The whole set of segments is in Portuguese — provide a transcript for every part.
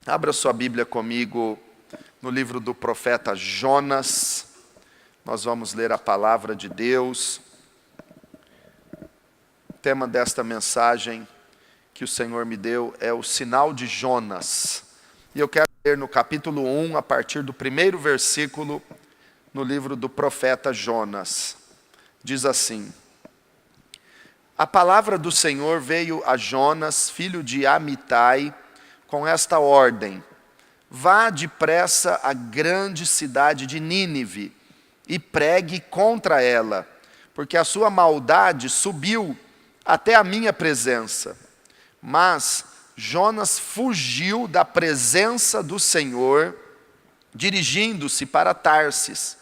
Abra sua Bíblia comigo no livro do profeta Jonas. Nós vamos ler a palavra de Deus. O tema desta mensagem que o Senhor me deu é o sinal de Jonas. E eu quero ler no capítulo 1, a partir do primeiro versículo, no livro do profeta Jonas. Diz assim: A palavra do Senhor veio a Jonas, filho de Amitai, com esta ordem: vá depressa à grande cidade de Nínive e pregue contra ela, porque a sua maldade subiu até a minha presença. Mas Jonas fugiu da presença do Senhor, dirigindo-se para Tarsis.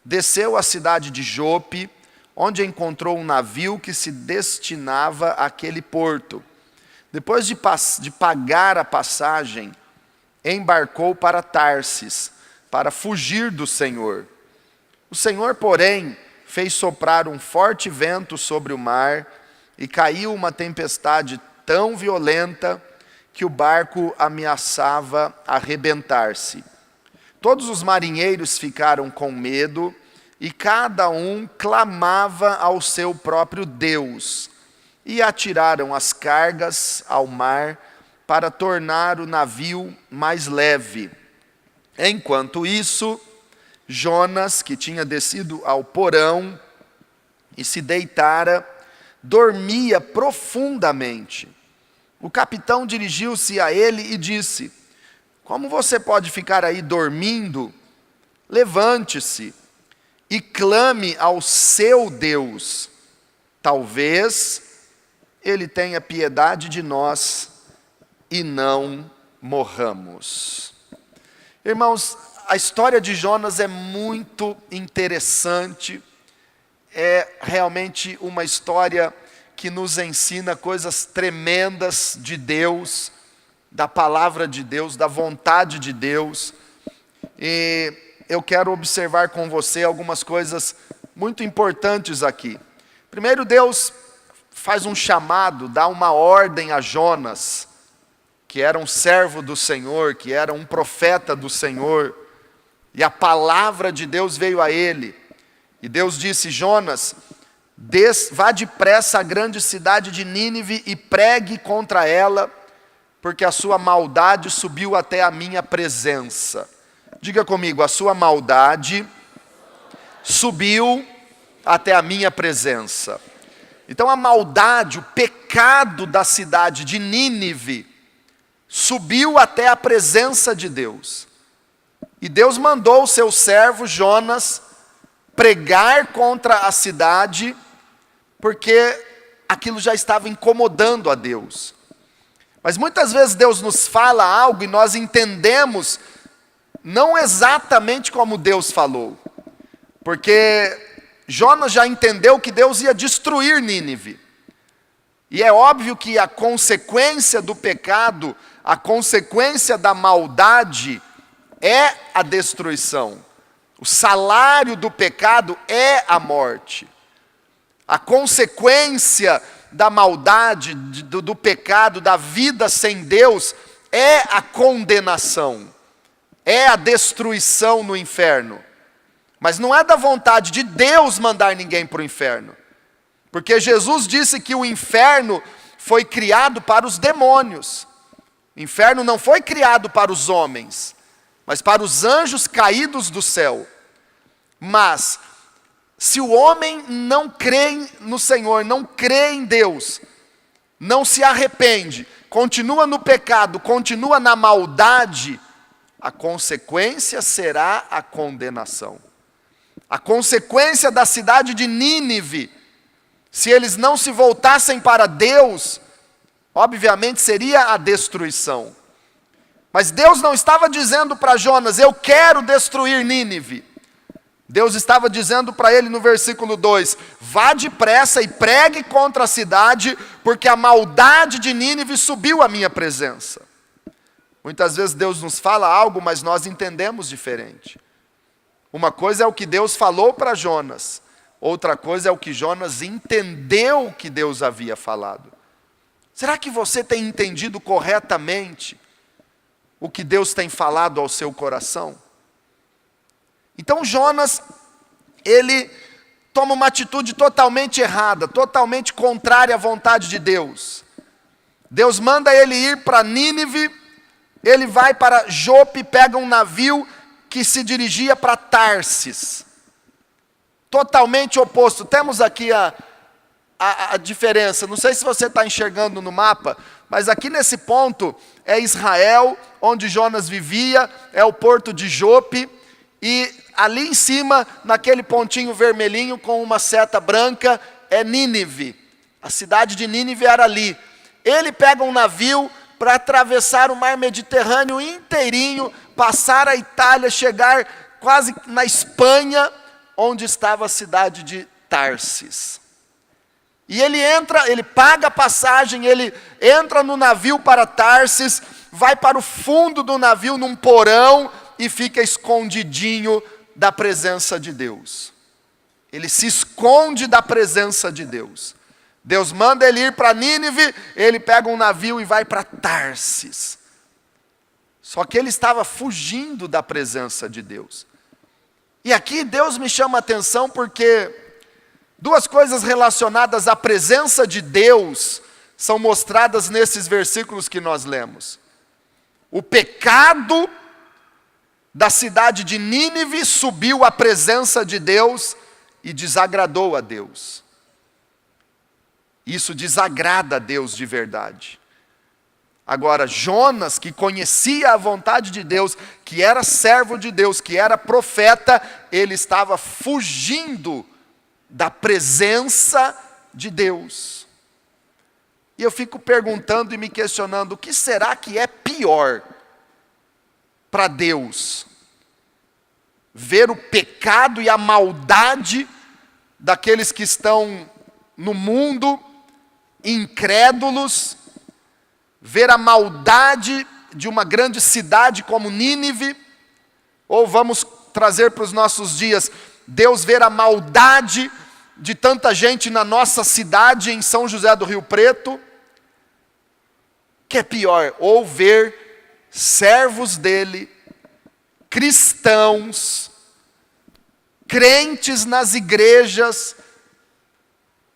Desceu à cidade de Jope, onde encontrou um navio que se destinava àquele porto. Depois de pagar a passagem, embarcou para Tarsis, para fugir do Senhor. O Senhor, porém, fez soprar um forte vento sobre o mar, e caiu uma tempestade tão violenta que o barco ameaçava arrebentar-se. Todos os marinheiros ficaram com medo, e cada um clamava ao seu próprio Deus, e atiraram as cargas ao mar para tornar o navio mais leve. Enquanto isso, Jonas, que tinha descido ao porão e se deitara, dormia profundamente. O capitão dirigiu-se a ele e disse: Como você pode ficar aí dormindo? Levante-se e clame ao seu Deus. Talvez ele tenha piedade de nós e não morramos. Irmãos, a história de Jonas é muito interessante. É realmente uma história que nos ensina coisas tremendas de Deus, da palavra de Deus, da vontade de Deus. E eu quero observar com você algumas coisas muito importantes aqui. Primeiro, Deus faz um chamado, dá uma ordem a Jonas, que era um servo do Senhor, que era um profeta do Senhor, e a palavra de Deus veio a ele. E Deus disse: Jonas, vá depressa à grande cidade de Nínive e pregue contra ela, porque a sua maldade subiu até a minha presença. Diga comigo: a sua maldade subiu até a minha presença. Então a maldade, o pecado da cidade de Nínive subiu até a presença de Deus. E Deus mandou o seu servo Jonas pregar contra a cidade, porque aquilo já estava incomodando a Deus. Mas muitas vezes Deus nos fala algo e nós entendemos não exatamente como Deus falou. Porque Jonas já entendeu que Deus ia destruir Nínive. E é óbvio que a consequência do pecado, a consequência da maldade é a destruição. O salário do pecado é a morte. A consequência da maldade, do pecado, da vida sem Deus, é a condenação. É a destruição no inferno. Mas não é da vontade de Deus mandar ninguém para o inferno. Porque Jesus disse que o inferno foi criado para os demônios. O inferno não foi criado para os homens, mas para os anjos caídos do céu. Mas, se o homem não crê no Senhor, não crê em Deus, não se arrepende, continua no pecado, continua na maldade, a consequência será a condenação. A consequência da cidade de Nínive, se eles não se voltassem para Deus, obviamente seria a destruição. Mas Deus não estava dizendo para Jonas: eu quero destruir Nínive. Deus estava dizendo para ele no versículo 2: vá depressa e pregue contra a cidade, porque a maldade de Nínive subiu à minha presença. Muitas vezes Deus nos fala algo, mas nós entendemos diferente. Uma coisa é o que Deus falou para Jonas, outra coisa é o que Jonas entendeu que Deus havia falado. Será que você tem entendido corretamente o que Deus tem falado ao seu coração? Então Jonas, ele toma uma atitude totalmente errada, totalmente contrária à vontade de Deus. Deus manda ele ir para Nínive, ele vai para Jope, pega um navio que se dirigia para Tarsis. Totalmente oposto. Temos aqui a diferença. Não sei se você está enxergando no mapa, mas aqui nesse ponto é Israel, onde Jonas vivia, é o porto de Jope, e ali em cima, naquele pontinho vermelhinho com uma seta branca, é Nínive. A cidade de Nínive era ali. Ele pega um navio para atravessar o mar Mediterrâneo inteirinho, passar a Itália, chegar quase na Espanha, onde estava a cidade de Tarsis. E ele paga a passagem, ele entra no navio para Tarsis, vai para o fundo do navio num porão e fica escondidinho da presença de Deus. Ele se esconde da presença de Deus. Deus manda ele ir para Nínive, ele pega um navio e vai para Tarsis. Só que ele estava fugindo da presença de Deus. E aqui Deus me chama a atenção porque duas coisas relacionadas à presença de Deus são mostradas nesses versículos que nós lemos. O pecado da cidade de Nínive subiu à presença de Deus e desagradou a Deus. Isso desagrada a Deus de verdade. Agora, Jonas, que conhecia a vontade de Deus, que era servo de Deus, que era profeta, ele estava fugindo da presença de Deus. E eu fico perguntando e me questionando, o que será que é pior para Deus? Ver o pecado e a maldade daqueles que estão no mundo, incrédulos, ver a maldade de uma grande cidade como Nínive, ou vamos trazer para os nossos dias, Deus ver a maldade de tanta gente na nossa cidade, em São José do Rio Preto? Que é pior? Ou ver servos dele, cristãos, crentes nas igrejas,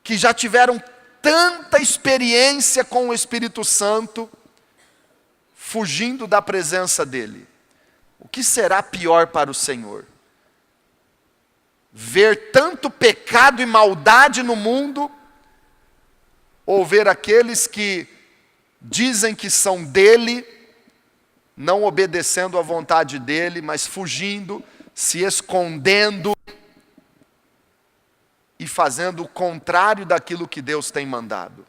que já tiveram tanta experiência com o Espírito Santo, fugindo da presença dele. O que será pior para o Senhor? Ver tanto pecado e maldade no mundo, ou ver aqueles que dizem que são dele, não obedecendo à vontade dele, mas fugindo, se escondendo e fazendo o contrário daquilo que Deus tem mandado?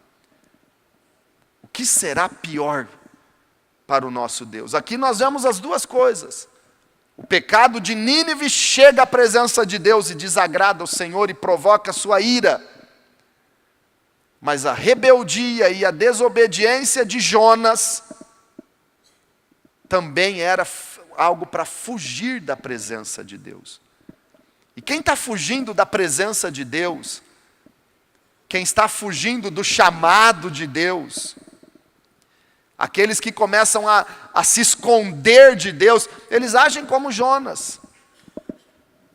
O que será pior para o nosso Deus? Aqui nós vemos as duas coisas. O pecado de Nínive chega à presença de Deus e desagrada o Senhor e provoca sua ira. Mas a rebeldia e a desobediência de Jonas também era algo para fugir da presença de Deus. E quem está fugindo da presença de Deus, quem está fugindo do chamado de Deus, aqueles que começam a se esconder de Deus, eles agem como Jonas.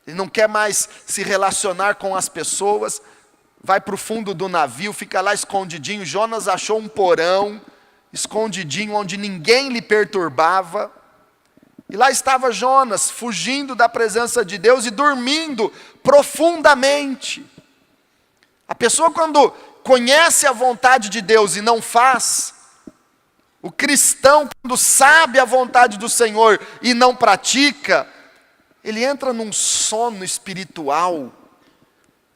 Ele não quer mais se relacionar com as pessoas, vai para o fundo do navio, fica lá escondidinho. Jonas achou um porão, escondidinho, onde ninguém lhe perturbava. E lá estava Jonas, fugindo da presença de Deus e dormindo profundamente. A pessoa, quando conhece a vontade de Deus e não faz, o cristão, quando sabe a vontade do Senhor e não pratica, ele entra num sono espiritual,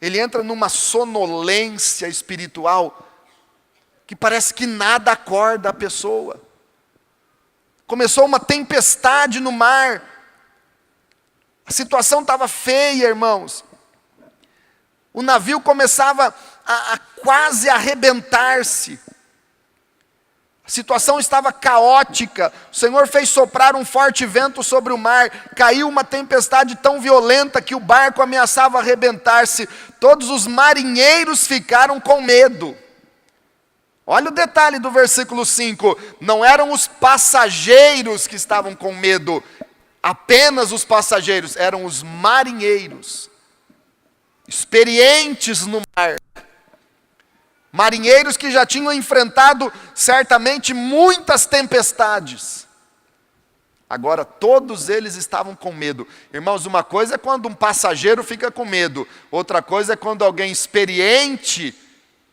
ele entra numa sonolência espiritual, que parece que nada acorda a pessoa. Começou uma tempestade no mar, a situação estava feia, irmãos. O navio começava a quase arrebentar-se. A situação estava caótica. O Senhor fez soprar um forte vento sobre o mar. Caiu uma tempestade tão violenta que o barco ameaçava arrebentar-se. Todos os marinheiros ficaram com medo. Olha o detalhe do versículo 5. Não eram os passageiros que estavam com medo, apenas os passageiros, eram os marinheiros, experientes no mar. Marinheiros que já tinham enfrentado certamente muitas tempestades. Agora todos eles estavam com medo. Irmãos, uma coisa é quando um passageiro fica com medo, outra coisa é quando alguém experiente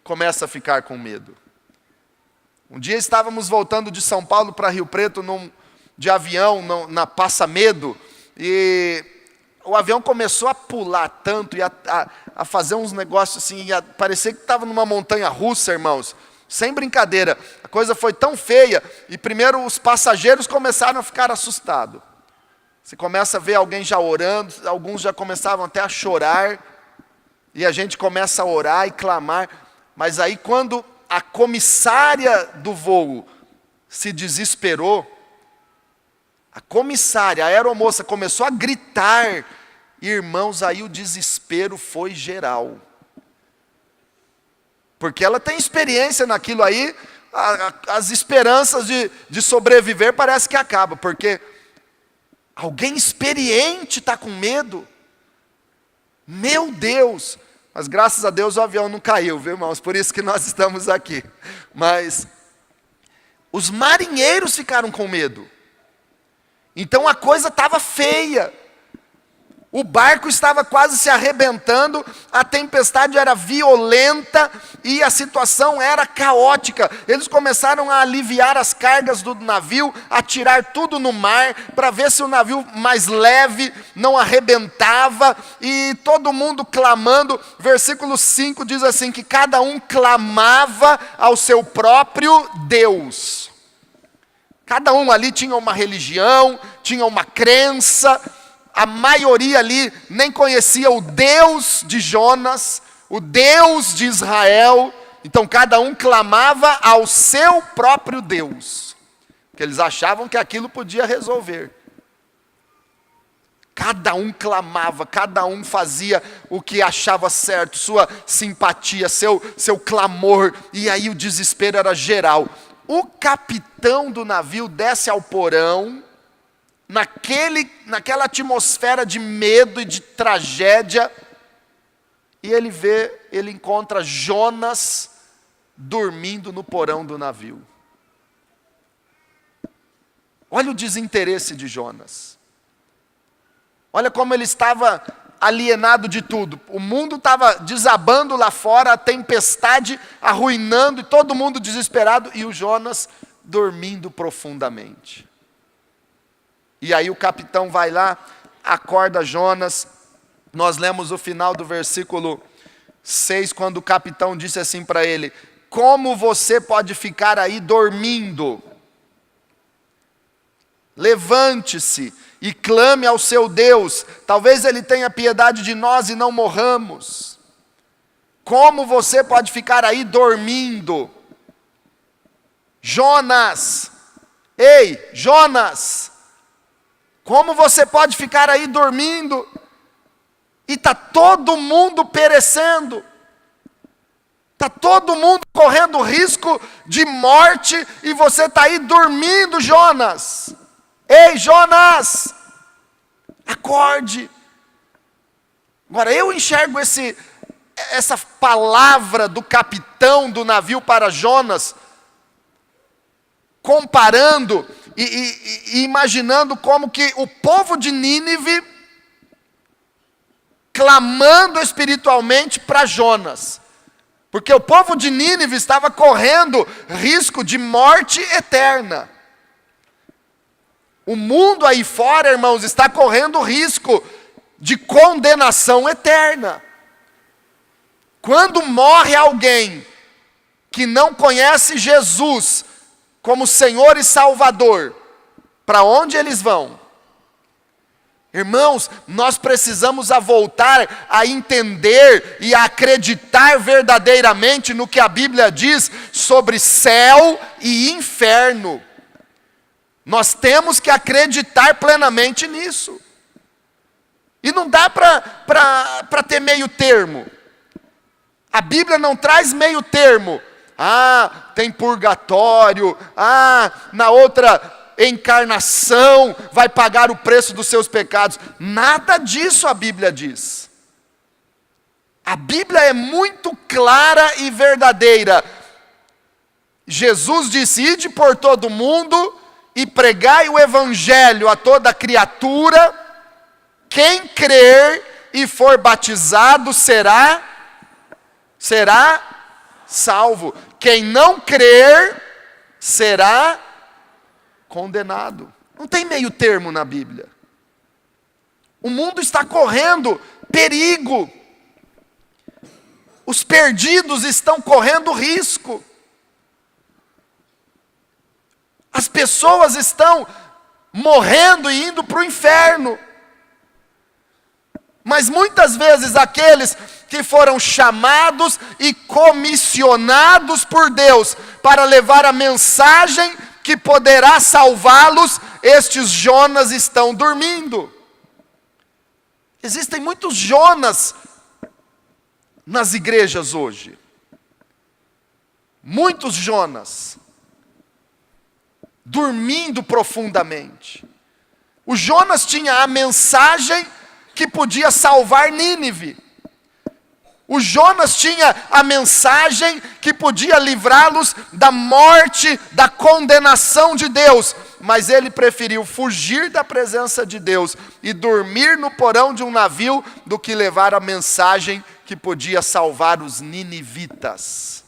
começa a ficar com medo. Um dia estávamos voltando de São Paulo para Rio Preto de avião, na Passa Medo, e o avião começou a pular tanto e a fazer uns negócios assim, parecia que estava numa montanha russa, irmãos. Sem brincadeira, a coisa foi tão feia, e primeiro os passageiros começaram a ficar assustados. Você começa a ver alguém já orando, alguns já começavam até a chorar, e a gente começa a orar e clamar, mas aí quando a comissária do voo se desesperou, a comissária, a aeromoça começou a gritar, irmãos, aí o desespero foi geral. Porque ela tem experiência naquilo aí, as esperanças de sobreviver parece que acabam, porque alguém experiente está com medo. Meu Deus! Mas graças a Deus o avião não caiu, viu, irmãos? Por isso que nós estamos aqui. Mas os marinheiros ficaram com medo. Então a coisa estava feia. O barco estava quase se arrebentando, a tempestade era violenta e a situação era caótica. Eles começaram a aliviar as cargas do navio, a tirar tudo no mar, para ver se o navio mais leve não arrebentava, e todo mundo clamando. Versículo 5 diz assim, que cada um clamava ao seu próprio Deus. Cada um ali tinha uma religião, tinha uma crença. A maioria ali nem conhecia o Deus de Jonas, o Deus de Israel. Então cada um clamava ao seu próprio Deus, porque eles achavam que aquilo podia resolver. Cada um clamava, cada um fazia o que achava certo, sua simpatia, seu clamor, e aí o desespero era geral. O capitão do navio desce ao porão, naquela atmosfera de medo e de tragédia, e ele encontra Jonas dormindo no porão do navio. Olha o desinteresse de Jonas. Olha como ele estava alienado de tudo. O mundo estava desabando lá fora, a tempestade arruinando, e todo mundo desesperado, e o Jonas dormindo profundamente. E aí o capitão vai lá, acorda Jonas. Nós lemos o final do versículo 6, quando o capitão disse assim para ele: como você pode ficar aí dormindo? Levante-se e clame ao seu Deus, talvez ele tenha piedade de nós e não morramos. Como você pode ficar aí dormindo? Jonas, ei, Jonas, como você pode ficar aí dormindo? E está todo mundo perecendo. Está todo mundo correndo risco de morte e você está aí dormindo, Jonas. Ei, Jonas, acorde. Agora eu enxergo essa palavra do capitão do navio para Jonas, comparando e imaginando como que o povo de Nínive clamando espiritualmente para Jonas, porque o povo de Nínive estava correndo risco de morte eterna. O mundo aí fora, irmãos, está correndo risco de condenação eterna. Quando morre alguém que não conhece Jesus como Senhor e Salvador, para onde eles vão? Irmãos, nós precisamos voltar a entender e a acreditar verdadeiramente no que a Bíblia diz sobre céu e inferno. Nós temos que acreditar plenamente nisso. E não dá para ter meio termo. A Bíblia não traz meio termo. tem purgatório, na outra encarnação vai pagar o preço dos seus pecados. Nada disso a Bíblia diz. A Bíblia é muito clara e verdadeira. Jesus disse: ide por todo mundo e pregai o evangelho a toda criatura. Quem crer e for batizado será salvo. Quem não crer será condenado. Não tem meio termo na Bíblia. O mundo está correndo perigo. Os perdidos estão correndo risco. As pessoas estão morrendo e indo para o inferno. Mas muitas vezes aqueles que foram chamados e comissionados por Deus para levar a mensagem que poderá salvá-los, estes Jonas estão dormindo. Existem muitos Jonas nas igrejas hoje. Muitos Jonas dormindo profundamente. O Jonas tinha a mensagem que podia salvar Nínive. O Jonas tinha a mensagem que podia livrá-los da morte, da condenação de Deus. Mas ele preferiu fugir da presença de Deus e dormir no porão de um navio do que levar a mensagem que podia salvar os ninivitas.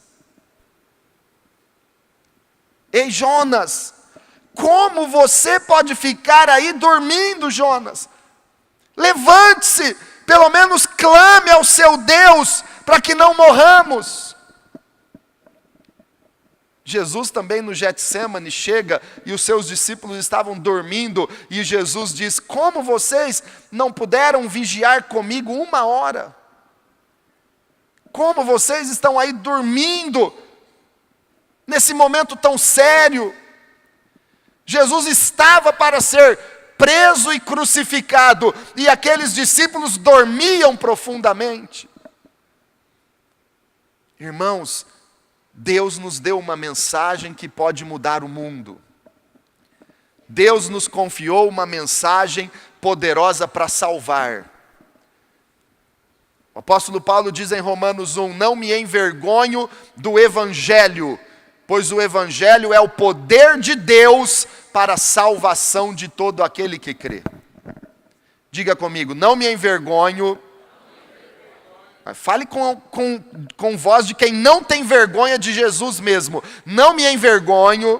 Ei, Jonas, como você pode ficar aí dormindo, Jonas? Levante-se, pelo menos clame ao seu Deus, para que não morramos. Jesus também no Getsêmani chega e os seus discípulos estavam dormindo, e Jesus diz: como vocês não puderam vigiar comigo 1 hora? Como vocês estão aí dormindo, nesse momento tão sério? Jesus estava para ser preso e crucificado, e aqueles discípulos dormiam profundamente. Irmãos, Deus nos deu uma mensagem que pode mudar o mundo. Deus nos confiou uma mensagem poderosa para salvar. O apóstolo Paulo diz em Romanos 1: não me envergonho do evangelho, pois o evangelho é o poder de Deus para a salvação de todo aquele que crê. Diga comigo: não me envergonho. Fale com voz de quem não tem vergonha de Jesus mesmo. Não me envergonho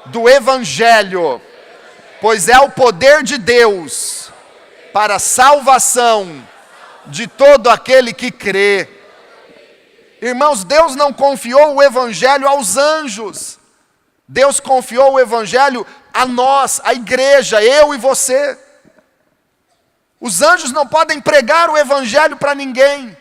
do evangelho, pois é o poder de Deus para a salvação de todo aquele que crê. Irmãos, Deus não confiou o evangelho aos anjos. Deus confiou o evangelho a nós, a igreja, eu e você. Os anjos não podem pregar o evangelho para ninguém.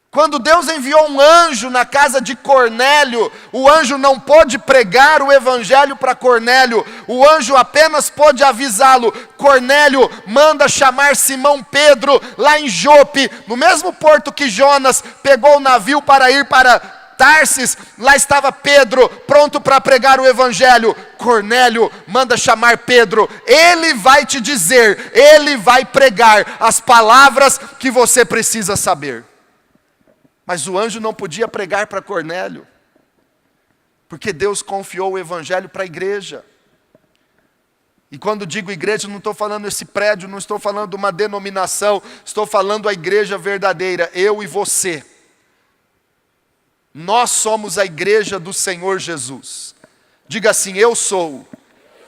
Quando Deus enviou um anjo na casa de Cornélio, o anjo não pôde pregar o evangelho para Cornélio. O anjo apenas pôde avisá-lo: Cornélio, manda chamar Simão Pedro lá em Jope, no mesmo porto que Jonas pegou o navio para ir para Tarsis. Lá estava Pedro, pronto para pregar o evangelho. Cornélio, manda chamar Pedro, ele vai te dizer, ele vai pregar as palavras que você precisa saber. Mas o anjo não podia pregar para Cornélio, porque Deus confiou o evangelho para a igreja. E quando digo igreja, não estou falando esse prédio, não estou falando de uma denominação, estou falando a igreja verdadeira, eu e você. Nós somos a igreja do Senhor Jesus. Diga assim: eu sou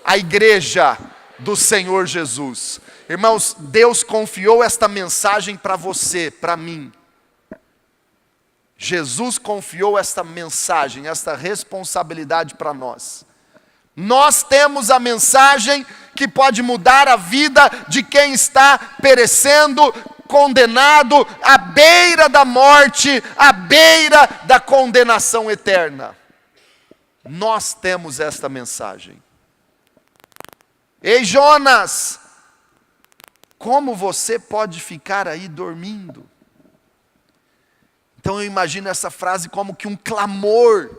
a igreja do Senhor Jesus. Irmãos, Deus confiou esta mensagem para você, para mim. Jesus confiou esta mensagem, esta responsabilidade para nós. Nós temos a mensagem que pode mudar a vida de quem está perecendo, condenado, à beira da morte, à beira da condenação eterna. Nós temos esta mensagem. Ei, Jonas, como você pode ficar aí dormindo? Então eu imagino essa frase como que um clamor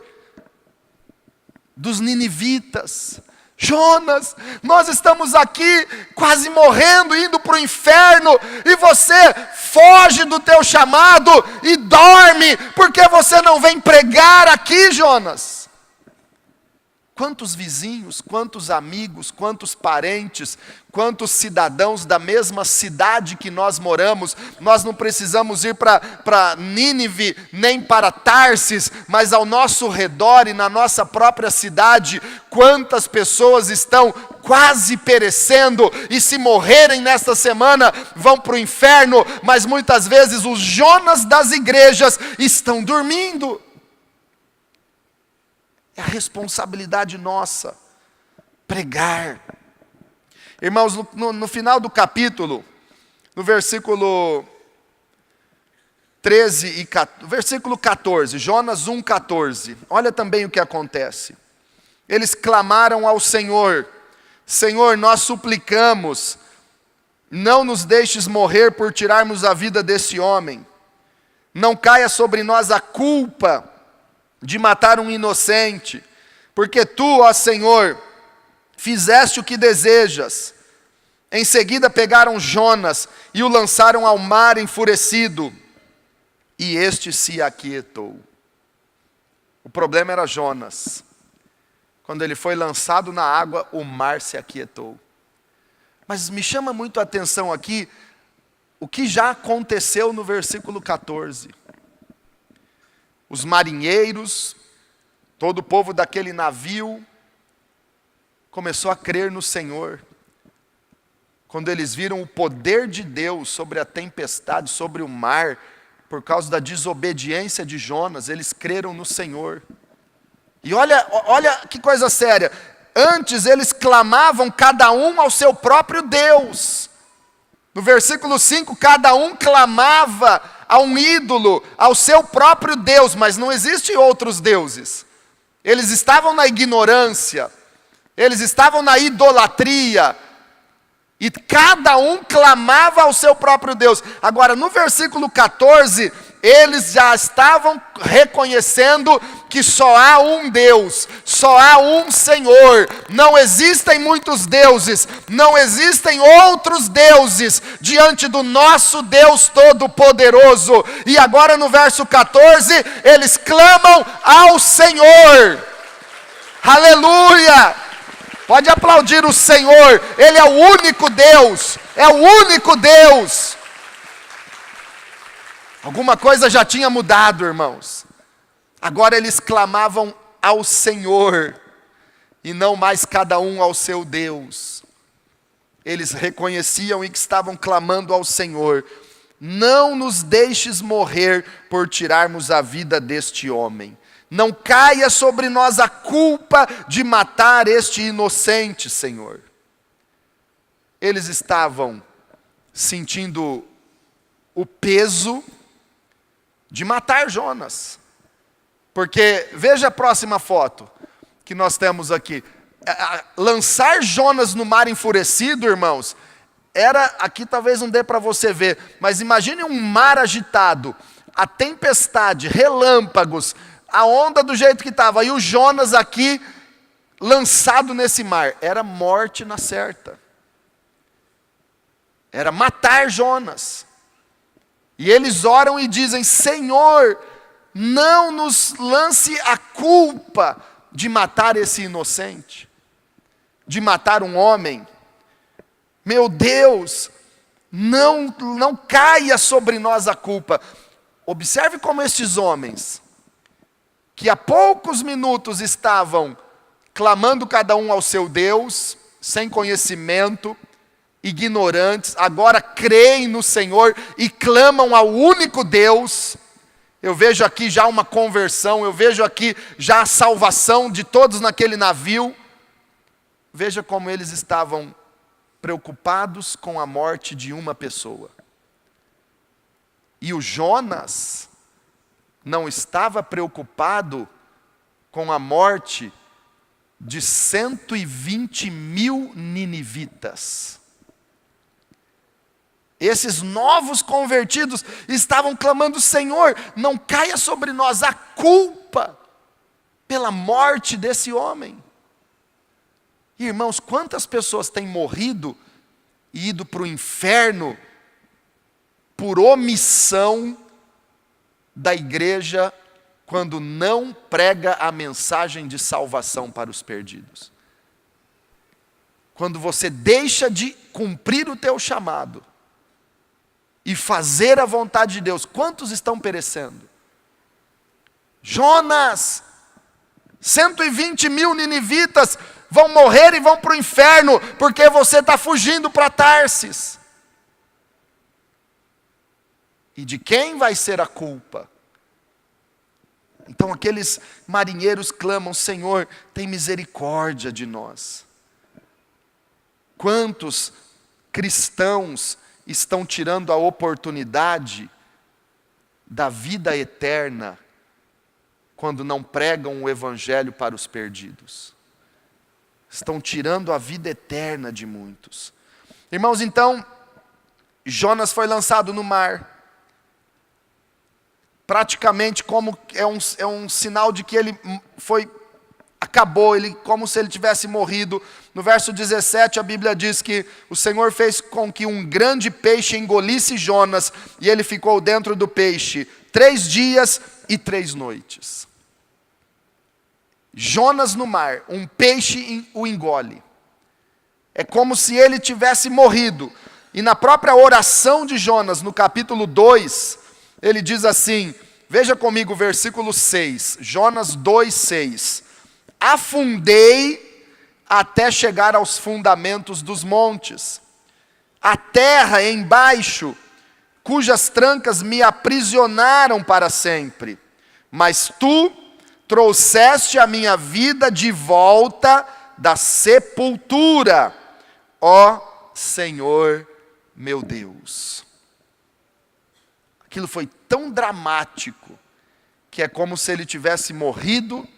dos ninivitas. Jonas, nós estamos aqui quase morrendo, indo para o inferno, e você foge do teu chamado e dorme, porque você não vem pregar aqui, Jonas. Quantos vizinhos, quantos amigos, quantos parentes, quantos cidadãos da mesma cidade que nós moramos, nós não precisamos ir para Nínive, nem para Tarsis, mas ao nosso redor e na nossa própria cidade, quantas pessoas estão quase perecendo, e se morrerem nesta semana, vão para o inferno, mas muitas vezes os Jonas das igrejas estão dormindo. É a responsabilidade nossa, pregar. Irmãos, no final do capítulo, no versículo 13 e 14, versículo 14, Jonas 1,14, olha também o que acontece. Eles clamaram ao Senhor: Senhor, nós suplicamos, não nos deixes morrer por tirarmos a vida desse homem. Não caia sobre nós a culpa de matar um inocente, porque tu, ó Senhor, fizeste o que desejas. Em seguida pegaram Jonas e o lançaram ao mar enfurecido, e este se aquietou. O problema era Jonas. Quando ele foi lançado na água, o mar se aquietou. Mas me chama muito a atenção aqui o que já aconteceu no versículo 14. Os marinheiros, todo o povo daquele navio, começou a crer no Senhor. Quando eles viram o poder de Deus sobre a tempestade, sobre o mar, por causa da desobediência de Jonas, eles creram no Senhor. E olha que coisa séria, antes eles clamavam cada um ao seu próprio Deus. No versículo 5, cada um clamava a um ídolo, ao seu próprio Deus, mas não existem outros deuses. Eles estavam na ignorância, eles estavam na idolatria, e cada um clamava ao seu próprio Deus. Agora, no versículo 14, eles já estavam reconhecendo que só há um Deus, só há um Senhor, não existem muitos deuses, não existem outros deuses diante do nosso Deus Todo-Poderoso. E agora no verso 14, eles clamam ao Senhor. Aleluia! Pode aplaudir o Senhor, Ele é o único Deus, é o único Deus. Alguma coisa já tinha mudado, irmãos. Agora eles clamavam ao Senhor, e não mais cada um ao seu Deus. Eles reconheciam e que estavam clamando ao Senhor: não nos deixes morrer por tirarmos a vida deste homem. Não caia sobre nós a culpa de matar este inocente, Senhor. Eles estavam sentindo o peso de matar Jonas. Porque, veja a próxima foto que nós temos aqui. Lançar Jonas no mar enfurecido, irmãos, era, aqui talvez não dê para você ver, mas imagine um mar agitado, a tempestade, relâmpagos, a onda do jeito que estava, e o Jonas aqui, lançado nesse mar. Era morte na certa. Era matar Jonas. E eles oram e dizem: Senhor, não nos lance a culpa de matar esse inocente, de matar um homem. Meu Deus, não caia sobre nós a culpa. Observe como estes homens, que há poucos minutos estavam clamando cada um ao seu Deus, sem conhecimento, ignorantes, agora creem no Senhor e clamam ao único Deus. Eu vejo aqui já uma conversão, eu vejo aqui já a salvação de todos naquele navio. Veja como eles estavam preocupados com a morte de uma pessoa. E o Jonas não estava preocupado com a morte de 120 mil ninivitas. Esses novos convertidos estavam clamando: Senhor, não caia sobre nós a culpa pela morte desse homem. Irmãos, quantas pessoas têm morrido e ido para o inferno por omissão da igreja quando não prega a mensagem de salvação para os perdidos? Quando você deixa de cumprir o teu chamado e fazer a vontade de Deus, quantos estão perecendo? Jonas, 120 mil ninivitas vão morrer e vão para o inferno, porque você está fugindo para Tarsis. E de quem vai ser a culpa? Então aqueles marinheiros clamam: Senhor, tem misericórdia de nós. Quantos cristãos estão tirando a oportunidade da vida eterna quando não pregam o evangelho para os perdidos? Estão tirando a vida eterna de muitos. Irmãos, então, Jonas foi lançado no mar. Praticamente como é um sinal de que ele acabou, como se ele tivesse morrido. No verso 17 a Bíblia diz que o Senhor fez com que um grande peixe engolisse Jonas, e ele ficou dentro do peixe 3 dias e 3 noites. Jonas no mar, um peixe o engole. É como se ele tivesse morrido. E na própria oração de Jonas, no capítulo 2, ele diz assim, veja comigo o versículo 6, Jonas 2:6. Afundei até chegar aos fundamentos dos montes. A terra embaixo, cujas trancas me aprisionaram para sempre. Mas tu trouxeste a minha vida de volta da sepultura, ó Senhor meu Deus. Aquilo foi tão dramático, que é como se ele tivesse morrido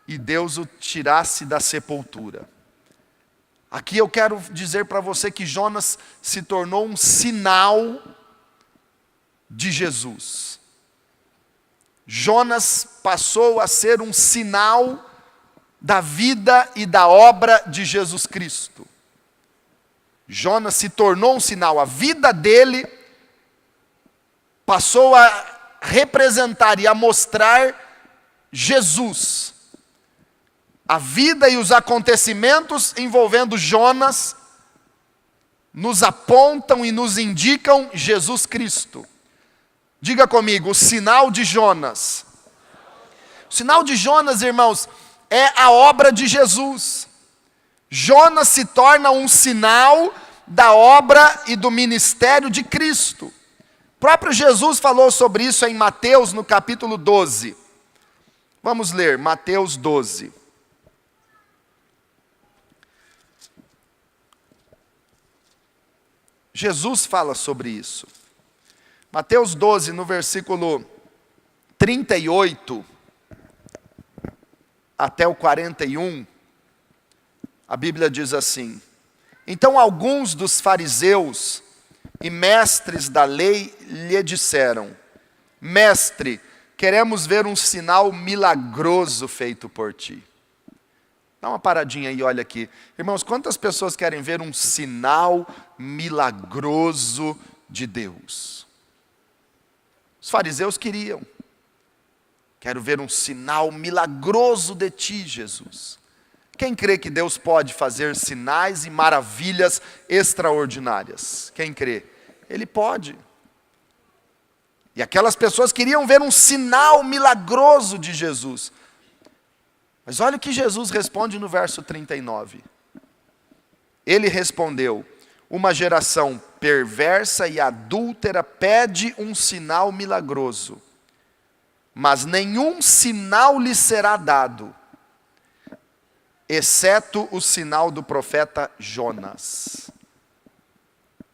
e Deus o tirasse da sepultura. Aqui eu quero dizer para você que Jonas se tornou um sinal de Jesus. Jonas passou a ser um sinal da vida e da obra de Jesus Cristo. Jonas se tornou um sinal, a vida dele passou a representar e a mostrar Jesus. A vida e os acontecimentos envolvendo Jonas nos apontam e nos indicam Jesus Cristo. Diga comigo, o sinal de Jonas. O sinal de Jonas, irmãos, é a obra de Jesus. Jonas se torna um sinal da obra e do ministério de Cristo. O próprio Jesus falou sobre isso em Mateus, no capítulo 12. Vamos ler, Mateus 12. Jesus fala sobre isso. Mateus 12, no versículo 38 até o 41, a Bíblia diz assim: Então alguns dos fariseus e mestres da lei lhe disseram: Mestre, queremos ver um sinal milagroso feito por ti. Dá uma paradinha aí, olha aqui. Irmãos, quantas pessoas querem ver um sinal milagroso de Deus? Os fariseus queriam. Quero ver um sinal milagroso de ti, Jesus. Quem crê que Deus pode fazer sinais e maravilhas extraordinárias? Quem crê? Ele pode. E aquelas pessoas queriam ver um sinal milagroso de Jesus. Mas olha o que Jesus responde no verso 39. Ele respondeu: Uma geração perversa e adúltera pede um sinal milagroso, mas nenhum sinal lhe será dado, exceto o sinal do profeta Jonas.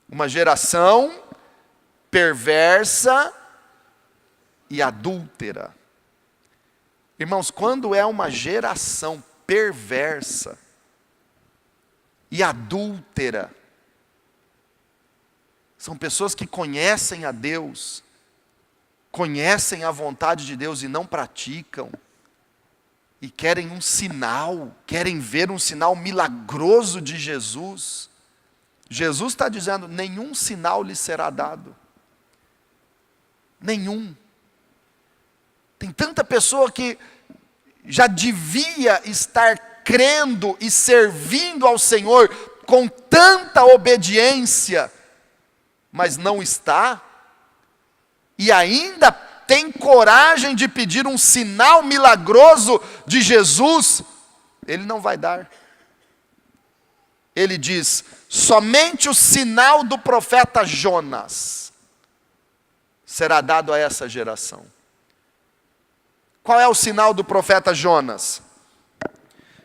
Uma geração perversa e adúltera. Irmãos, quando é uma geração perversa e adúltera, São pessoas que conhecem a Deus, conhecem a vontade de Deus e não praticam. E querem um sinal, querem ver um sinal milagroso de Jesus. Jesus está dizendo, nenhum sinal lhe será dado. Nenhum. Tem tanta pessoa que já devia estar crendo e servindo ao Senhor com tanta obediência, mas não está, e ainda tem coragem de pedir um sinal milagroso de Jesus, Ele não vai dar. Ele diz, somente o sinal do profeta Jonas será dado a essa geração. Qual é o sinal do profeta Jonas?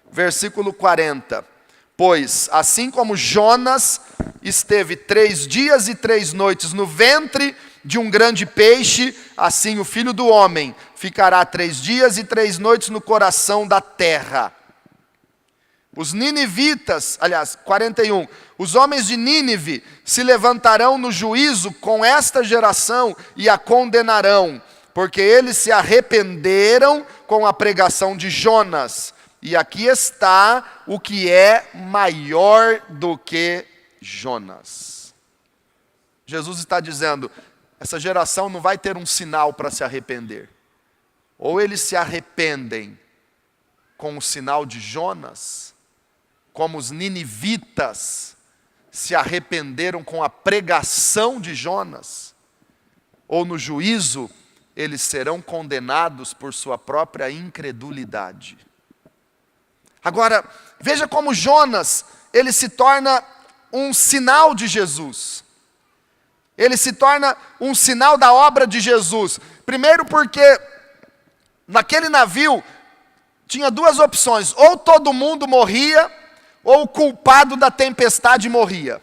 Versículo 40. Pois, assim como Jonas esteve 3 dias e 3 noites no ventre de um grande peixe, assim o Filho do Homem ficará 3 dias e 3 noites no coração da terra. Os ninivitas, aliás, 41, os homens de Nínive se levantarão no juízo com esta geração e a condenarão, porque eles se arrependeram com a pregação de Jonas. E aqui está o que é maior do que Jonas. Jesus está dizendo, essa geração não vai ter um sinal para se arrepender. Ou eles se arrependem com o sinal de Jonas, como os ninivitas se arrependeram com a pregação de Jonas, ou no juízo, eles serão condenados por sua própria incredulidade. Agora, veja como Jonas, ele se torna um sinal de Jesus. Ele se torna um sinal da obra de Jesus. Primeiro porque, naquele navio, tinha 2 opções. Ou todo mundo morria, ou o culpado da tempestade morria.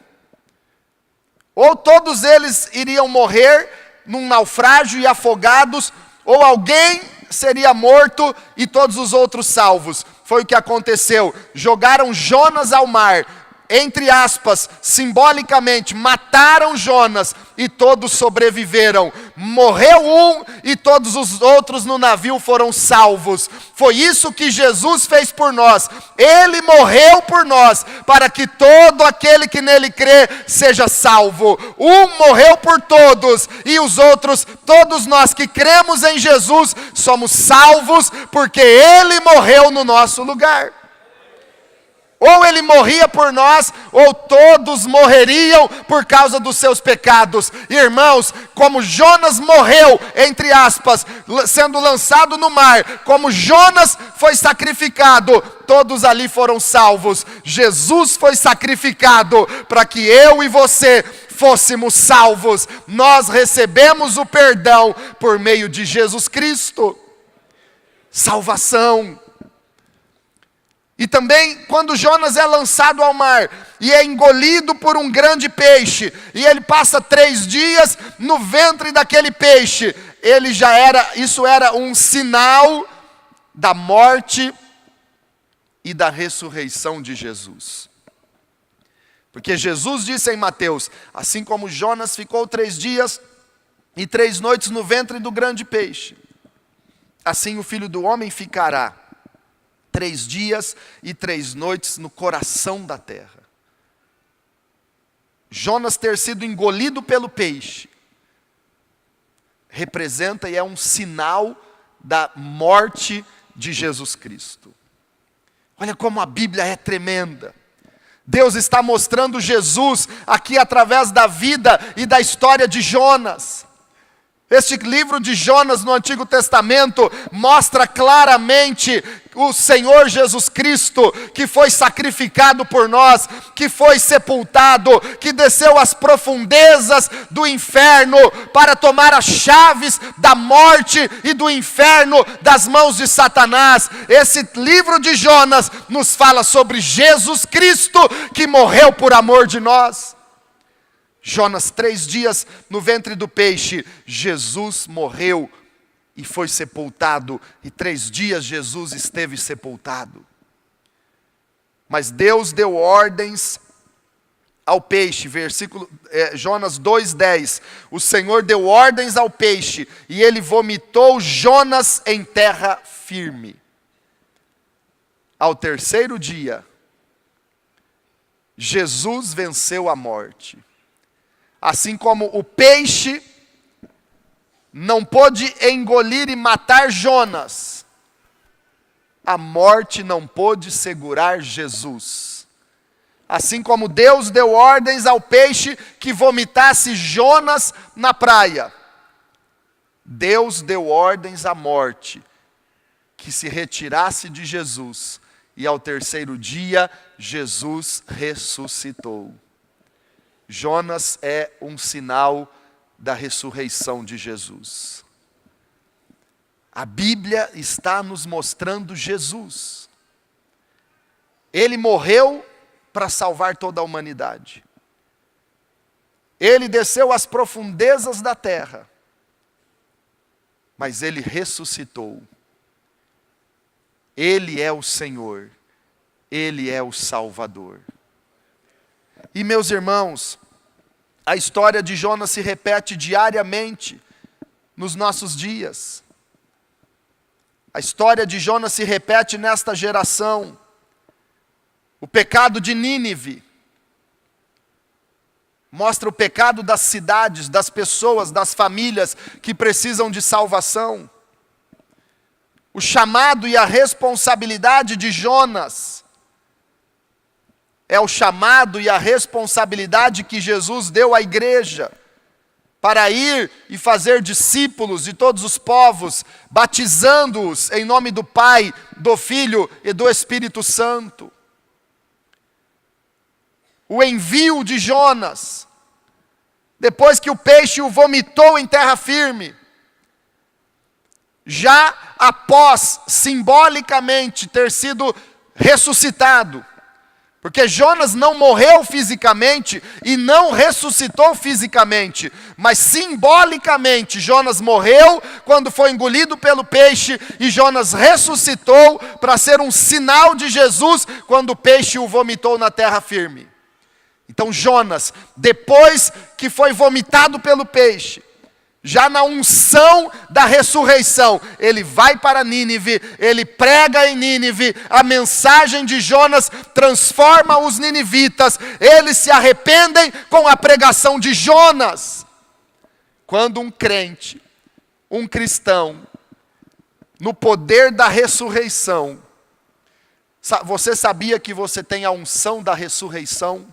Ou todos eles iriam morrer num naufrágio e afogados, ou alguém seria morto e todos os outros salvos. Foi o que aconteceu. Jogaram Jonas ao mar, entre aspas, simbolicamente, mataram Jonas e todos sobreviveram. Morreu um e todos os outros no navio foram salvos. Foi isso que Jesus fez por nós. Ele morreu por nós, para que todo aquele que nele crê seja salvo. Um morreu por todos e os outros, todos nós que cremos em Jesus, somos salvos porque Ele morreu no nosso lugar. Ou ele morria por nós, ou todos morreriam por causa dos seus pecados. Irmãos, como Jonas morreu, entre aspas, sendo lançado no mar, como Jonas foi sacrificado, todos ali foram salvos. Jesus foi sacrificado para que eu e você fôssemos salvos. Nós recebemos o perdão por meio de Jesus Cristo. Salvação. E também, quando Jonas é lançado ao mar e é engolido por um grande peixe, e ele passa 3 dias no ventre daquele peixe, isso era um sinal da morte e da ressurreição de Jesus. Porque Jesus disse em Mateus, assim como Jonas ficou 3 dias e 3 noites no ventre do grande peixe, assim o Filho do Homem ficará 3 dias e 3 noites no coração da terra. Jonas ter sido engolido pelo peixe representa e é um sinal da morte de Jesus Cristo. Olha como a Bíblia é tremenda. Deus está mostrando Jesus aqui através da vida e da história de Jonas. Este livro de Jonas no Antigo Testamento mostra claramente o Senhor Jesus Cristo, que foi sacrificado por nós, que foi sepultado, que desceu às profundezas do inferno para tomar as chaves da morte e do inferno das mãos de Satanás. Esse livro de Jonas nos fala sobre Jesus Cristo, que morreu por amor de nós. Jonas, 3 dias no ventre do peixe, Jesus morreu e foi sepultado, e 3 dias Jesus esteve sepultado. Mas Deus deu ordens ao peixe, Jonas 2,10. O Senhor deu ordens ao peixe e ele vomitou Jonas em terra firme. Ao terceiro dia, Jesus venceu a morte. Assim como o peixe não pôde engolir e matar Jonas, a morte não pôde segurar Jesus. Assim como Deus deu ordens ao peixe que vomitasse Jonas na praia, Deus deu ordens à morte que se retirasse de Jesus. E ao terceiro dia, Jesus ressuscitou. Jonas é um sinal da ressurreição de Jesus. A Bíblia está nos mostrando Jesus. Ele morreu para salvar toda a humanidade. Ele desceu às profundezas da terra, mas ele ressuscitou. Ele é o Senhor, ele é o Salvador. E meus irmãos, a história de Jonas se repete diariamente nos nossos dias. A história de Jonas se repete nesta geração. O pecado de Nínive mostra o pecado das cidades, das pessoas, das famílias que precisam de salvação. O chamado e a responsabilidade de Jonas é o chamado e a responsabilidade que Jesus deu à igreja para ir e fazer discípulos de todos os povos, batizando-os em nome do Pai, do Filho e do Espírito Santo. O envio de Jonas, depois que o peixe o vomitou em terra firme, já após simbolicamente ter sido ressuscitado, porque Jonas não morreu fisicamente e não ressuscitou fisicamente, mas simbolicamente Jonas morreu quando foi engolido pelo peixe e Jonas ressuscitou para ser um sinal de Jesus quando o peixe o vomitou na terra firme. Então Jonas, depois que foi vomitado pelo peixe, já na unção da ressurreição, ele vai para Nínive, ele prega em Nínive, a mensagem de Jonas transforma os ninivitas, eles se arrependem com a pregação de Jonas. Quando um crente, um cristão, no poder da ressurreição, você sabia que você tem a unção da ressurreição?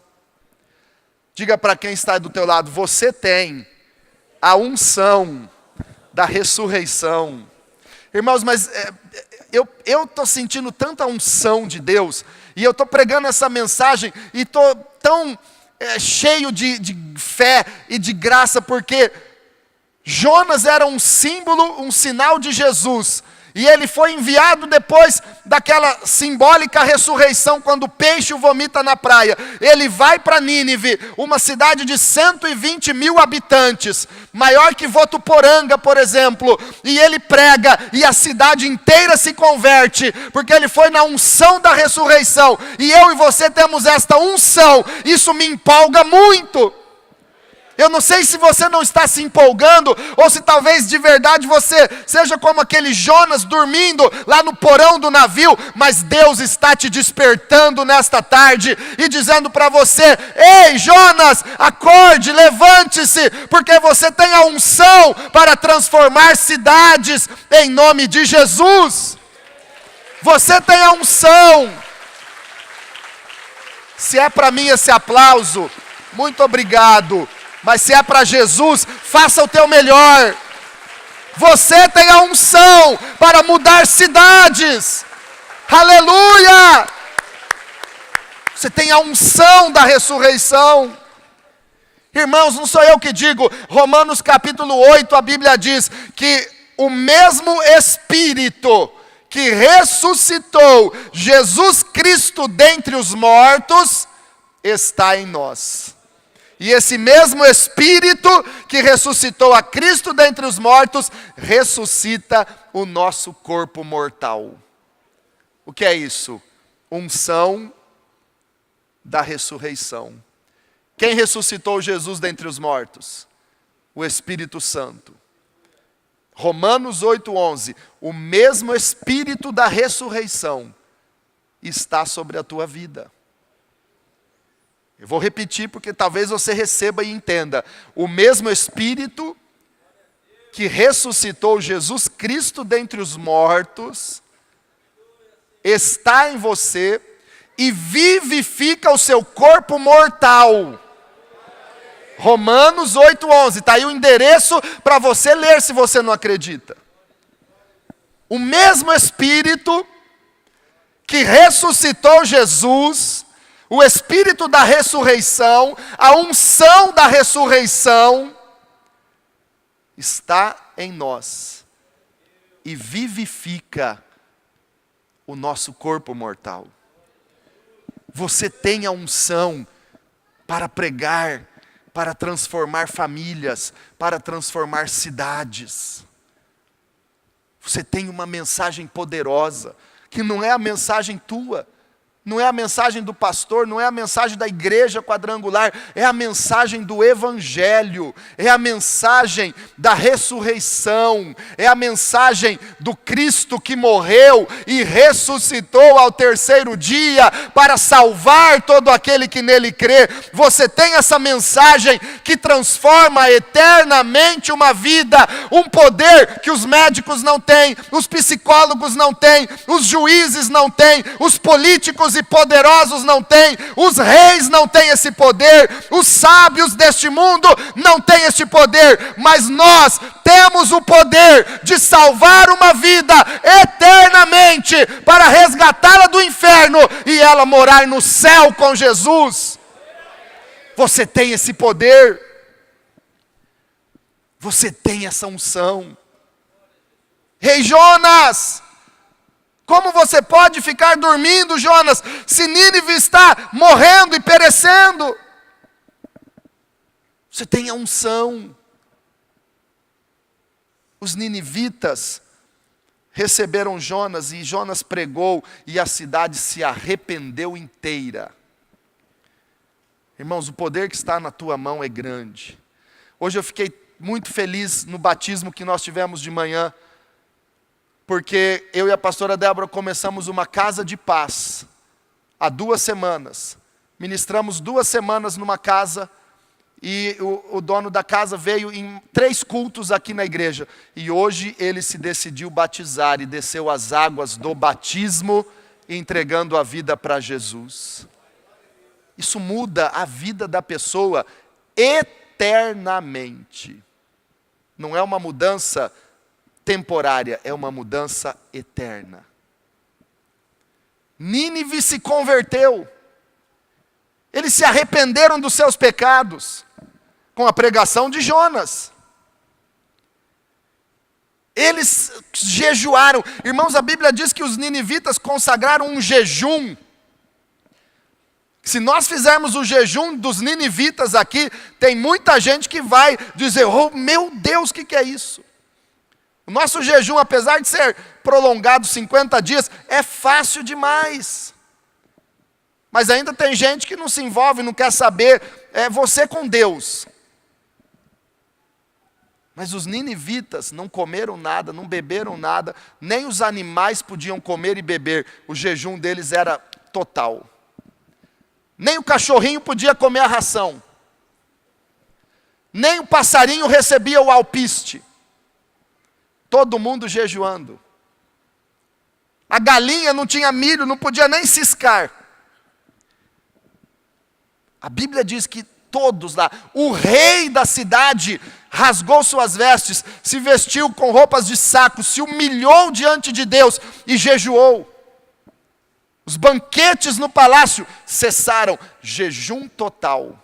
Diga para quem está do teu lado, você tem a unção da ressurreição. Irmãos, mas eu estou sentindo tanta unção de Deus, e eu estou pregando essa mensagem, e estou tão cheio de fé e de graça, porque Jonas era um símbolo, um sinal de Jesus, e ele foi enviado depois daquela simbólica ressurreição, quando o peixe o vomita na praia. Ele vai para Nínive, uma cidade de 120 mil habitantes, maior que Votuporanga, por exemplo, e ele prega, e a cidade inteira se converte, porque ele foi na unção da ressurreição, e eu e você temos esta unção, isso me empolga muito. Eu não sei se você não está se empolgando, ou se talvez de verdade você seja como aquele Jonas dormindo lá no porão do navio, mas Deus está te despertando nesta tarde e dizendo para você: ei Jonas, acorde, levante-se, porque você tem a unção para transformar cidades em nome de Jesus. Você tem a unção. Se é para mim esse aplauso, muito obrigado. Mas se é para Jesus, faça o teu melhor. Você tem a unção para mudar cidades. Aleluia! Você tem a unção da ressurreição. Irmãos, não sou eu que digo. Romanos capítulo 8, a Bíblia diz que o mesmo Espírito que ressuscitou Jesus Cristo dentre os mortos está em nós. E esse mesmo Espírito que ressuscitou a Cristo dentre os mortos, ressuscita o nosso corpo mortal. O que é isso? Unção da ressurreição. Quem ressuscitou Jesus dentre os mortos? O Espírito Santo. Romanos 8:11. O mesmo Espírito da ressurreição está sobre a tua vida. Eu vou repetir porque talvez você receba e entenda. O mesmo Espírito que ressuscitou Jesus Cristo dentre os mortos está em você e vivifica o seu corpo mortal. Romanos 8:11, está aí o endereço para você ler se você não acredita. O mesmo Espírito que ressuscitou Jesus, o Espírito da ressurreição, a unção da ressurreição, está em nós e vivifica o nosso corpo mortal. Você tem a unção para pregar, para transformar famílias, para transformar cidades. Você tem uma mensagem poderosa, que não é a mensagem tua, não é a mensagem do pastor, não é a mensagem da igreja quadrangular, é a mensagem do Evangelho, é a mensagem da ressurreição, é a mensagem do Cristo que morreu e ressuscitou ao terceiro dia para salvar todo aquele que nele crê. Você tem essa mensagem que transforma eternamente uma vida, um poder que os médicos não têm, os psicólogos não têm, os juízes não têm, os políticos e poderosos não têm, os reis não têm esse poder, os sábios deste mundo não têm este poder, mas nós temos o poder de salvar uma vida eternamente, para resgatá-la do inferno e ela morar no céu com Jesus. Você tem esse poder, você tem essa unção. Rei Jonas, como você pode ficar dormindo, Jonas, se Nínive está morrendo e perecendo? Você tem a unção. Os ninivitas receberam Jonas e Jonas pregou e a cidade se arrependeu inteira. Irmãos, o poder que está na tua mão é grande. Hoje eu fiquei muito feliz no batismo que nós tivemos de manhã, porque eu e a pastora Débora começamos uma casa de paz há 2 semanas. Ministramos 2 semanas numa casa e o dono da casa veio em 3 cultos aqui na igreja. E hoje ele se decidiu batizar e desceu as águas do batismo, entregando a vida para Jesus. Isso muda a vida da pessoa eternamente. Não é uma mudança temporária, é uma mudança eterna. Nínive se converteu. Eles se arrependeram dos seus pecados com a pregação de Jonas. Eles jejuaram. Irmãos, a Bíblia diz que os ninivitas consagraram um jejum. Se nós fizermos o jejum dos ninivitas aqui, tem muita gente que vai dizer: oh meu Deus, o que é isso? O nosso jejum, apesar de ser prolongado 50 dias, é fácil demais. Mas ainda tem gente que não se envolve, não quer saber, é você com Deus. Mas os ninivitas não comeram nada, não beberam nada, nem os animais podiam comer e beber, o jejum deles era total. Nem o cachorrinho podia comer a ração, nem o passarinho recebia o alpiste. Todo mundo jejuando. A galinha não tinha milho, não podia nem ciscar. A Bíblia diz que todos lá, o rei da cidade rasgou suas vestes, se vestiu com roupas de saco, se humilhou diante de Deus e jejuou. Os banquetes no palácio cessaram, jejum total.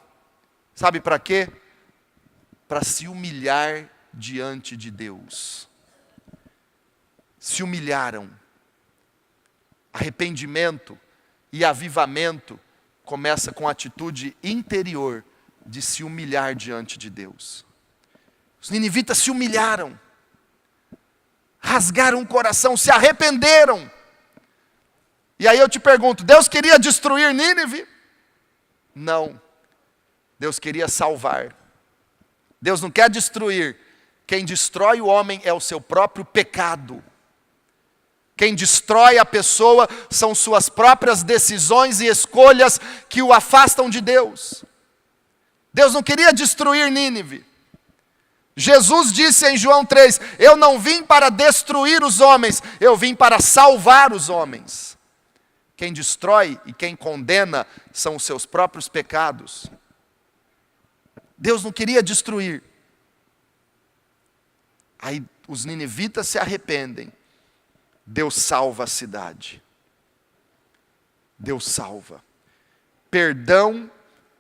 Sabe para quê? Para se humilhar diante de Deus. Se humilharam. Arrependimento e avivamento começa com a atitude interior de se humilhar diante de Deus. Os ninivitas se humilharam, rasgaram o coração, se arrependeram. E aí eu te pergunto, Deus queria destruir Nínive? Não. Deus queria salvar. Deus não quer destruir. Quem destrói o homem é o seu próprio pecado. Quem destrói a pessoa são suas próprias decisões e escolhas que o afastam de Deus. Deus não queria destruir Nínive. Jesus disse em João 3, eu não vim para destruir os homens, eu vim para salvar os homens. Quem destrói e quem condena são os seus próprios pecados. Deus não queria destruir. Aí os ninivitas se arrependem. Deus salva a cidade. Deus salva. Perdão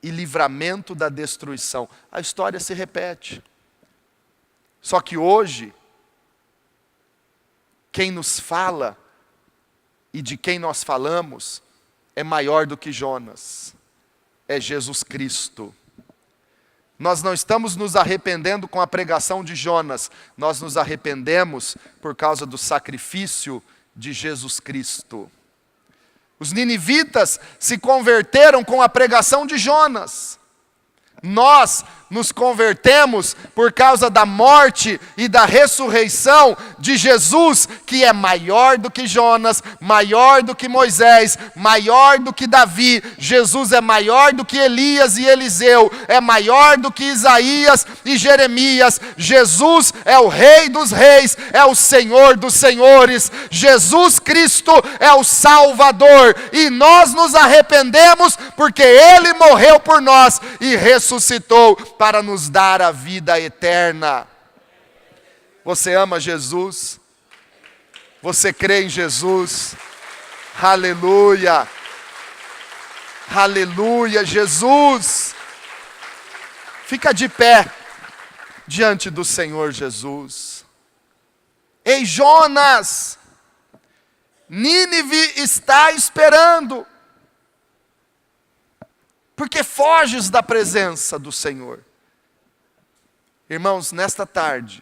e livramento da destruição. A história se repete. Só que hoje, quem nos fala e de quem nós falamos é maior do que Jonas. É Jesus Cristo. Nós não estamos nos arrependendo com a pregação de Jonas, nós nos arrependemos por causa do sacrifício de Jesus Cristo. Os ninivitas se converteram com a pregação de Jonas. Nós nos convertemos por causa da morte e da ressurreição de Jesus, que é maior do que Jonas, maior do que Moisés, maior do que Davi. Jesus é maior do que Elias e Eliseu, é maior do que Isaías e Jeremias. Jesus é o Rei dos Reis, é o Senhor dos Senhores. Jesus Cristo é o Salvador, e nós nos arrependemos porque Ele morreu por nós e ressuscitou para nos dar a vida eterna. Você ama Jesus? Você crê em Jesus? Aleluia! Aleluia, Jesus! Fica de pé diante do Senhor Jesus. Ei, Jonas! Nínive está esperando. Porque foges da presença do Senhor. Irmãos, nesta tarde,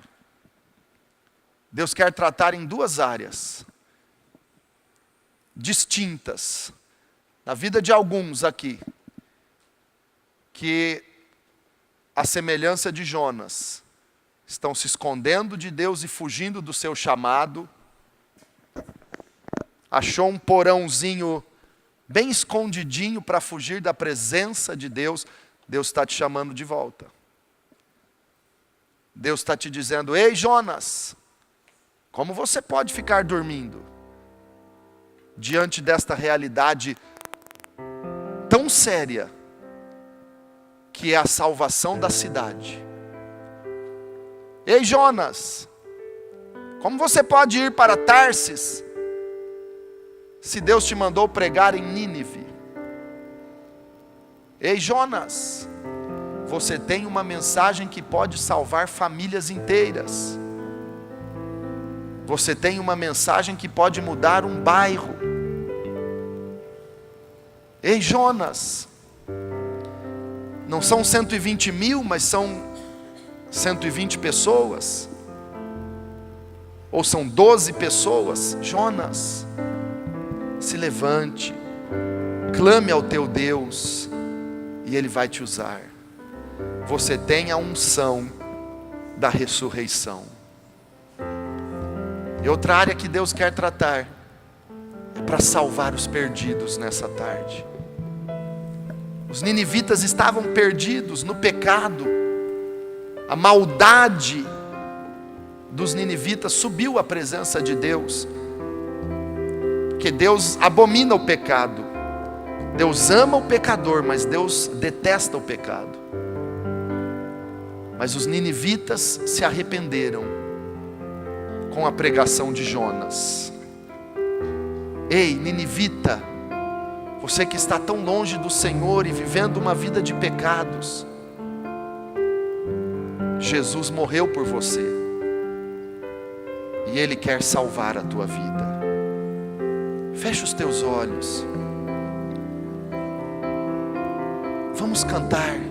Deus quer tratar em duas áreas distintas na vida de alguns aqui, que a semelhança de Jonas, estão se escondendo de Deus e fugindo do seu chamado. Achou um porãozinho bem escondidinho para fugir da presença de Deus. Deus está te chamando de volta. Deus está te dizendo, ei Jonas, como você pode ficar dormindo diante desta realidade tão séria, que é a salvação da cidade? Ei Jonas, como você pode ir para Tarsis, se Deus te mandou pregar em Nínive? Ei Jonas, você tem uma mensagem que pode salvar famílias inteiras. Você tem uma mensagem que pode mudar um bairro. Ei Jonas, não são 120 mil, mas são 120 pessoas. Ou são 12 pessoas. Jonas, se levante, clame ao teu Deus, e Ele vai te usar. Você tem a unção da ressurreição. E outra área que Deus quer tratar é para salvar os perdidos nessa tarde. Os ninivitas estavam perdidos no pecado. A maldade dos ninivitas subiu à presença de Deus, porque Deus abomina o pecado. Deus ama o pecador, mas Deus detesta o pecado. Mas os ninivitas se arrependeram com a pregação de Jonas. Ei, ninivita, você que está tão longe do Senhor e vivendo uma vida de pecados, Jesus morreu por você, e Ele quer salvar a tua vida. Fecha os teus olhos. Vamos cantar.